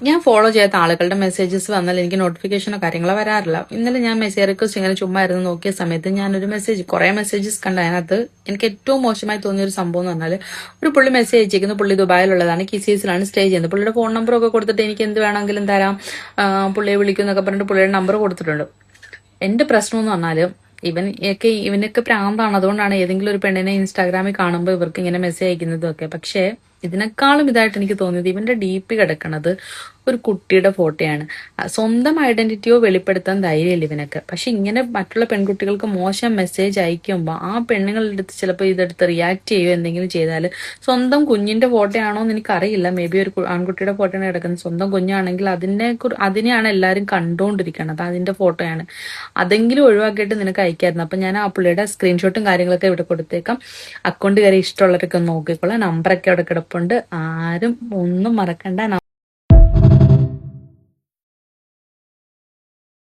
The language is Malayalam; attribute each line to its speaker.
Speaker 1: ഞാൻ ഫോളോ ചെയ്യാത്ത ആളുകളുടെ മെസ്സേജസ് വന്നാൽ എനിക്ക് നോട്ടിഫിക്കേഷനോ കാര്യങ്ങളോ വരാറില്ല. ഇന്നലെ ഞാൻ മെസ്സേജ് റിക്വസ്റ്റ് ഇങ്ങനെ ചുമ്മാ ഇരുന്ന് നോക്കിയ സമയത്ത് ഞാനൊരു കുറെ മെസ്സേജസ് കണ്ട. അതിനകത്ത് എനിക്ക് ഏറ്റവും മോശമായി തോന്നിയ ഒരു സംഭവം എന്ന് പറഞ്ഞാൽ, ഒരു പുള്ളി മെസ്സേജ് അയച്ചിരിക്കുന്നു. പുള്ളി ദുബായിലുള്ളതാണ്, കിസീസിലാണ് സ്റ്റേ ചെയ്യുന്നത്. പുള്ളിയുടെ ഫോൺ നമ്പറൊക്കെ കൊടുത്തിട്ട് എനിക്ക് എന്ത് വേണമെങ്കിലും തരാം, പുള്ളിയെ വിളിക്കുന്നൊക്കെ പറഞ്ഞിട്ട് പുള്ളിയുടെ നമ്പർ കൊടുത്തിട്ടുണ്ട്. എന്റെ പ്രശ്നം എന്ന് പറഞ്ഞാൽ, ഇവനൊക്കെ പ്രാന്താണ്. അതുകൊണ്ടാണ് ഏതെങ്കിലും ഒരു പെണ്ണിനെ ഇൻസ്റ്റാഗ്രാമിൽ കാണുമ്പോൾ ഇവർക്ക് ഇങ്ങനെ മെസ്സേജ് അയക്കുന്നതും ഒക്കെ. പക്ഷേ ഇതിനേക്കാളും ഇതായിട്ട് എനിക്ക് തോന്നിയത്, ഇവന്റെ DP കിടക്കണത് ഒരു കുട്ടിയുടെ ഫോട്ടോയാണ്. സ്വന്തം ഐഡന്റിറ്റിയോ വെളിപ്പെടുത്താൻ ധൈര്യമില്ല ഇവനൊക്കെ. പക്ഷെ ഇങ്ങനെ മറ്റുള്ള പെൺകുട്ടികൾക്ക് മോശം മെസ്സേജ് അയക്കുമ്പോൾ ആ പെണ്ണുങ്ങളുടെ അടുത്ത് ചിലപ്പോൾ ഇതെടുത്ത് റിയാക്ട് ചെയ്യുകയോ എന്തെങ്കിലും ചെയ്താൽ, സ്വന്തം കുഞ്ഞിന്റെ ഫോട്ടോ ആണോ എന്ന് എനിക്കറിയില്ല. മേ ബി ഒരു ആൺകുട്ടിയുടെ ഫോട്ടോയാണ് കിടക്കുന്നത്. സ്വന്തം കുഞ്ഞാണെങ്കിൽ അതിനെയാണ് എല്ലാവരും കണ്ടുകൊണ്ടിരിക്കുന്നത്, അതിന്റെ ഫോട്ടോയാണ്. അതെങ്കിലും ഒഴിവാക്കിയിട്ട് നിനക്ക് അയക്കായിരുന്നു. അപ്പൊ ഞാൻ ആ പുള്ളിയുടെ സ്ക്രീൻഷോട്ടും കാര്യങ്ങളൊക്കെ ഇവിടെ കൊടുത്തേക്കാം. അക്കൗണ്ട് കയറി ഇഷ്ടമുള്ളവരൊക്കെ ഒന്ന് നോക്കിക്കോളാം. നമ്പറൊക്കെ അവിടെ കിടപ്പുണ്ട്. ആരും ഒന്നും മറക്കണ്ട.